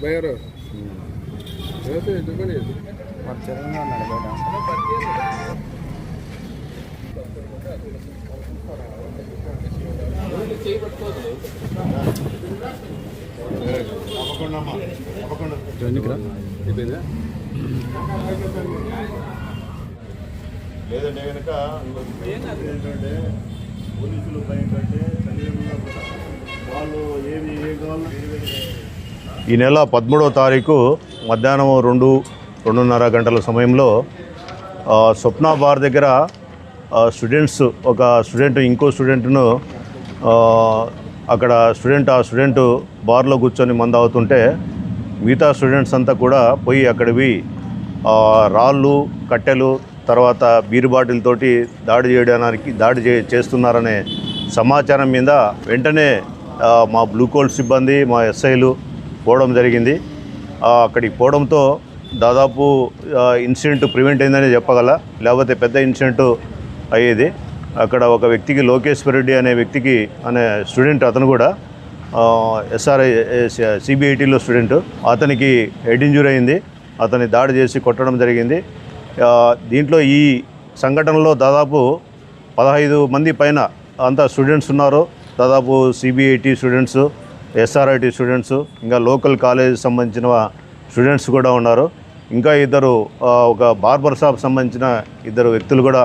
Buyer ఎందుకని వర్చరంగా ఉన్నాడు లేదంటే కనుక ఏంటంటే పోలీసులు ఏంటంటే వాళ్ళు ఏమి ఏం కావాలన్నా ఈ నెల 13వ తారీఖు మధ్యాహ్నం 2-2:30 గంటల సమయంలో స్వప్న బార్ దగ్గర స్టూడెంట్స్ ఒక స్టూడెంట్ ఇంకో స్టూడెంట్ను అక్కడ ఆ స్టూడెంట్ బార్లో కూర్చొని మందు అవుతుంటే మిగతా స్టూడెంట్స్ అంతా కూడా పోయి అక్కడివి రాళ్ళు కట్టెలు తర్వాత బీర్ బాటిల్ తోటి దాడి చేస్తున్నారనే సమాచారం మీద వెంటనే మా బ్లూ కోల్డ్ సిబ్బంది మా ఎస్ఐలు పోవడం జరిగింది. అక్కడికి పోవడంతో దాదాపు ఇన్సిడెంట్ ప్రివెంట్ అయిందని చెప్పగల, లేకపోతే పెద్ద ఇన్సిడెంట్ అయ్యేది. అక్కడ ఒక వ్యక్తికి లోకేశ్వర్ రెడ్డి అనే స్టూడెంట్, అతను కూడా ఎస్ఆర్ఐ సిబిఐటీలో స్టూడెంట్, అతనికి హెడ్ ఇంజూరీ అయింది. అతన్ని దాడి చేసి కొట్టడం జరిగింది. దీంట్లో ఈ సంఘటనలో దాదాపు 15 మంది పైన అంతా స్టూడెంట్స్ ఉన్నారు. దాదాపు సిబిఐటీ స్టూడెంట్స్, ఎస్ఆర్ఐటి స్టూడెంట్స్, ఇంకా లోకల్ కాలేజ్ సంబంధించిన స్టూడెంట్స్ కూడా ఉన్నారు. ఇంకా ఒక బార్బర్ షాప్ సంబంధించిన 2 వ్యక్తులు కూడా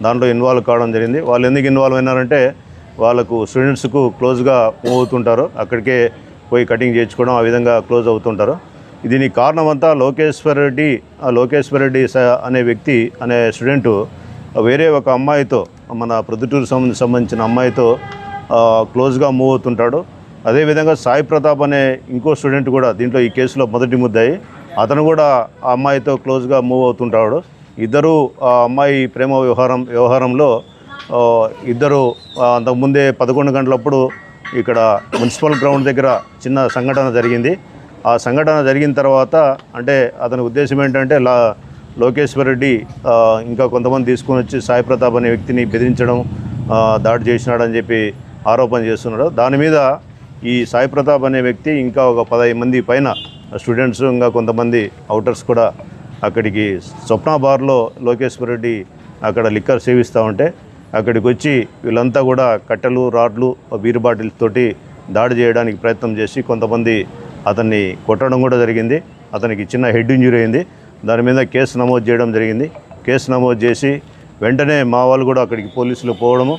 దాంట్లో ఇన్వాల్వ్ కావడం జరిగింది. వాళ్ళు ఎందుకు ఇన్వాల్వ్ అయినారంటే వాళ్ళకు స్టూడెంట్స్కు క్లోజ్గా మూవ్ అవుతుంటారు, అక్కడికే పోయి కటింగ్ చేయించుకోవడం, ఆ విధంగా క్లోజ్ అవుతుంటారు. దీనికి కారణం అంతా లోకేశ్వర్ రెడ్డి అనే స్టూడెంటు వేరే ఒక అమ్మాయితో, మన ప్రొద్దుటూరు సంబంధించిన అమ్మాయితో క్లోజ్గా మూవ్ అవుతుంటాడు. అదేవిధంగా సాయి ప్రతాప్ అనే ఇంకో స్టూడెంట్ కూడా దీంట్లో ఈ కేసులో మొదటి ముద్దాయి, అతను కూడా ఆ అమ్మాయితో క్లోజ్గా మూవ్ అవుతుంటాడు. ఇద్దరు ఆ అమ్మాయి ప్రేమ వ్యవహారంలో ఇద్దరు అంతకుముందే 11 గంటలప్పుడు ఇక్కడ మున్సిపల్ గ్రౌండ్ దగ్గర చిన్న సంఘటన జరిగింది. ఆ సంఘటన జరిగిన తర్వాత అంటే అతని ఉద్దేశం ఏంటంటే లోకేశ్వర్ రెడ్డి ఇంకా కొంతమంది తీసుకొని వచ్చి సాయి ప్రతాప్ అనే వ్యక్తిని బెదిరించడం, దాడి చేసినాడని చెప్పి ఆరోపణ చేస్తున్నాడు. దాని మీద ఈ సాయి ప్రతాప్ అనే వ్యక్తి ఇంకా ఒక 15 మంది పైన స్టూడెంట్స్, ఇంకా కొంతమంది అవుటర్స్ కూడా అక్కడికి స్వప్న బార్లో లోకేశ్వర్ రెడ్డి అక్కడ లిక్కర్ సేవిస్తూ ఉంటే అక్కడికి వచ్చి వీళ్ళంతా కూడా కట్టెలు, రాడ్లు, బీర్ బాటిల్స్ తోటి దాడి చేయడానికి ప్రయత్నం చేసి కొంతమంది అతన్ని కొట్టడం కూడా జరిగింది. అతనికి చిన్న హెడ్ ఇంజూరీ అయింది. దాని మీద కేసు నమోదు చేయడం జరిగింది. కేసు నమోదు చేసి వెంటనే మా వాళ్ళు కూడా అక్కడికి పోలీసులు పోవడము,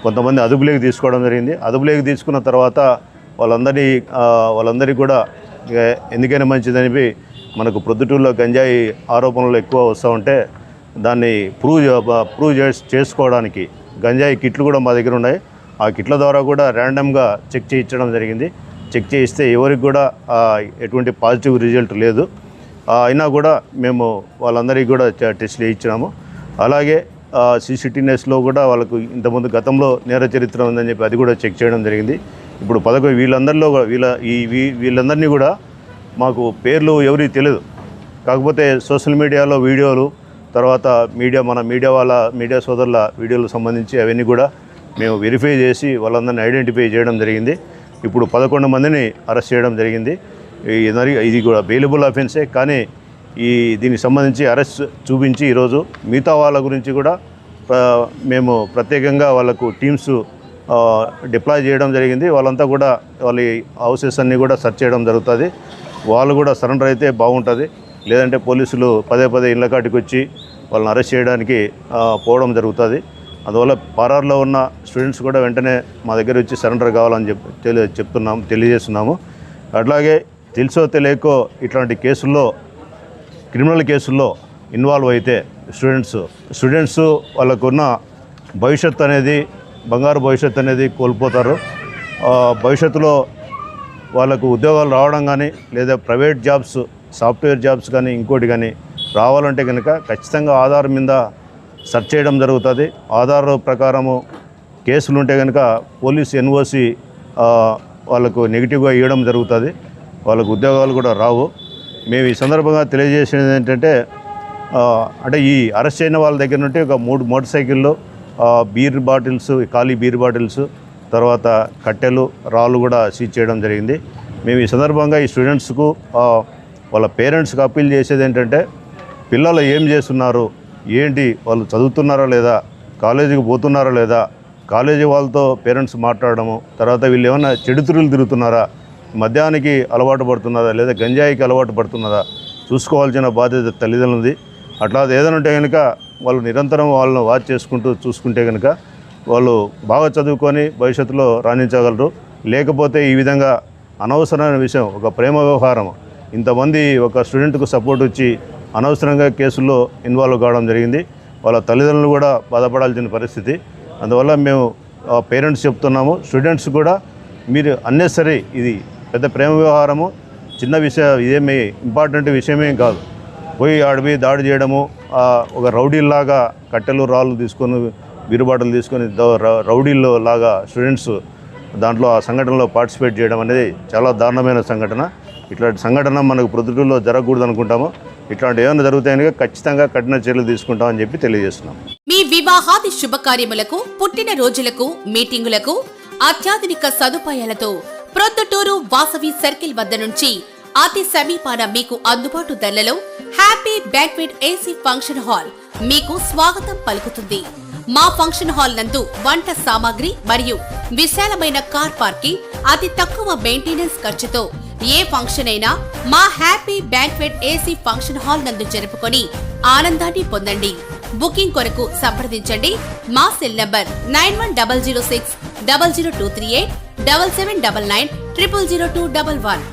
కొంతమంది అదుపులోకి తీసుకోవడం జరిగింది. అదుపులోకి తీసుకున్న తర్వాత వాళ్ళందరికీ కూడా ఎందుకైనా మంచిదని మనకు ప్రొద్దుటూరులో గంజాయి ఆరోపణలు ఎక్కువ వస్తూ ఉంటే దాన్ని ప్రూవ్ చేసుకోవడానికి గంజాయి కిట్లు కూడా మా దగ్గర ఉన్నాయి. ఆ కిట్ల ద్వారా కూడా ర్యాండమ్గా చెక్ చేయించడం జరిగింది. చెక్ చేయిస్తే ఎవరికి కూడా ఎటువంటి పాజిటివ్ రిజల్ట్ లేదు. అయినా కూడా మేము వాళ్ళందరికీ కూడా టెస్టులు ఇచ్చినాము. అలాగే సీసీటీవీలో కూడా వాళ్ళకు ఇంతకుముందు గతంలో నేర చరిత్ర ఉందని చెప్పి అది కూడా చెక్ చేయడం జరిగింది. ఇప్పుడు వీళ్ళందరినీ కూడా మాకు పేర్లు ఎవరికి తెలియదు. కాకపోతే సోషల్ మీడియాలో వీడియోలు, తర్వాత మీడియా సోదరుల వీడియోలకు సంబంధించి అవన్నీ కూడా మేము వెరిఫై చేసి వాళ్ళందరినీ ఐడెంటిఫై చేయడం జరిగింది. ఇప్పుడు 11 మందిని అరెస్ట్ చేయడం జరిగింది. ఇది కూడా బెయిలబుల్ అఫెన్సే, కానీ దీనికి సంబంధించి అరెస్ట్ చూపించి ఈరోజు మిగతా వాళ్ళ గురించి కూడా మేము ప్రత్యేకంగా వాళ్ళకు టీమ్స్ డిప్లాయ్ చేయడం జరిగింది. వాళ్ళంతా కూడా వాళ్ళ హౌసెస్ అన్నీ కూడా సెర్చ్ చేయడం జరుగుతుంది. వాళ్ళు కూడా సరెండర్ అయితే బాగుంటుంది, లేదంటే పోలీసులు పదే ఇళ్ళ కాటికి వచ్చి వాళ్ళని అరెస్ట్ చేయడానికి పోవడం జరుగుతుంది. అందువల్ల పరారులో ఉన్న స్టూడెంట్స్ కూడా వెంటనే మా దగ్గర వచ్చి సరెండర్ కావాలని తెలియజేస్తున్నాము. అట్లాగే తెలుసో తెలియకో ఇట్లాంటి క్రిమినల్ కేసుల్లో ఇన్వాల్వ్ అయితే స్టూడెంట్స్ వాళ్ళకున్న బంగారు భవిష్యత్తు అనేది కోల్పోతారు. భవిష్యత్తులో వాళ్ళకు ఉద్యోగాలు రావడం కానీ, లేదా ప్రైవేట్ జాబ్స్, సాఫ్ట్వేర్ జాబ్స్ కానీ, ఇంకోటి కానీ రావాలంటే కనుక ఖచ్చితంగా ఆధార్ మీద సెర్చ్ చేయడం జరుగుతుంది. ఆధార్ ప్రకారము కేసులు ఉంటే కనుక పోలీస్ ఎన్ఓసి వాళ్ళకు నెగిటివ్గా ఇవ్వడం జరుగుతుంది. వాళ్ళకు ఉద్యోగాలు కూడా రావు. మేము ఈ సందర్భంగా తెలియజేసేది ఏంటంటే అంటే ఈ అరెస్ట్ అయిన వాళ్ళ దగ్గర నుండి ఒక 3 మోటార్ సైకిళ్ళు, ఖాళీ బీర్ బాటిల్స్, తర్వాత కట్టెలు, రాళ్ళు కూడా సీజ్ చేయడం జరిగింది. మేము ఈ సందర్భంగా ఈ స్టూడెంట్స్కు వాళ్ళ పేరెంట్స్కి అప్పీల్ చేసేది ఏంటంటే పిల్లలు ఏం చేస్తున్నారు, ఏంటి, వాళ్ళు చదువుతున్నారా లేదా, కాలేజీకి పోతున్నారా లేదా, కాలేజీ వాళ్ళతో పేరెంట్స్ మాట్లాడడము, తర్వాత వీళ్ళు ఏమైనా చెడుతురులు తిరుగుతున్నారా, మద్యానికి అలవాటు పడుతున్నారా లేదా గంజాయికి అలవాటు పడుతున్నారా చూసుకోవాల్సిన బాధ్యత తల్లిదండ్రులది. అట్లా ఏదైనా ఉంటే కనుక వాళ్ళు నిరంతరం వాళ్ళని వాచ్ చేసుకుంటూ చూసుకుంటే కనుక వాళ్ళు బాగా చదువుకొని భవిష్యత్తులో రాణించగలరు. లేకపోతే ఈ విధంగా అనవసరమైన విషయం, ఒక ప్రేమ వ్యవహారం, ఇంతమంది ఒక స్టూడెంట్కు సపోర్ట్ ఇచ్చి అనవసరంగా కేసుల్లో ఇన్వాల్వ్ కావడం జరిగింది. వాళ్ళ తల్లిదండ్రులు కూడా బాధపడాల్సిన పరిస్థితి. అందువల్ల మేము పేరెంట్స్ చెప్తున్నాము, స్టూడెంట్స్ కూడా మీరు అన్నెసరీ, ఇది పెద్ద ప్రేమ వ్యవహారము, చిన్న విషయం, ఇదేమీ ఇంపార్టెంట్ విషయమేం కాదు. పోయి ఆడిపోయి దాడి చేయడము, ఒక రౌడీల్లాగా కట్టెలు రాళ్ళు తీసుకొని బీరుబాటలు తీసుకొని రౌడీల్లో లాగా స్టూడెంట్స్ దాంట్లో ఆ సంఘటనలో పార్టిసిపేట్ చేయడం అనేది చాలా దారుణమైన సంఘటన. ఇట్లాంటి సంఘటన మనకు ప్రొద్దుటూరులో జరగకూడదు అనుకుంటాము. ఇట్లాంటి ఏమైనా జరుగుతాయని ఖచ్చితంగా కఠిన చర్యలు తీసుకుంటామని చెప్పి తెలియజేస్తున్నాం. మీ వివాహాది శుభకార్యములకు, పుట్టిన రోజులకు, మీటింగులకు అత్యాధునిక సదుపాయాలతో ప్రొద్దుటూరు వాసవి సర్కిల్ వద్ద నుంచి అతి సమీపాన మీకు అందుబాటు ధరలలో happy banquet AC function hall మీకు స్వాగతం పలుకుతుంది. మా ఫంక్షన్ హాల్ నందు వంట సామాగ్రి మరియు విశాలమైన కార్ పార్కింగ్, అతి తక్కువ మెయింటెనెన్స్ ఖర్చుతో ఏ ఫంక్షన్ అయినా మా happy banquet AC function hall నందు జరుపుకొని ఆనందాన్ని పొందండి. బుకింగ్ కొరకు సంప్రదించండి. మా సెల్ నంబర్ 9100600238 7799 000211.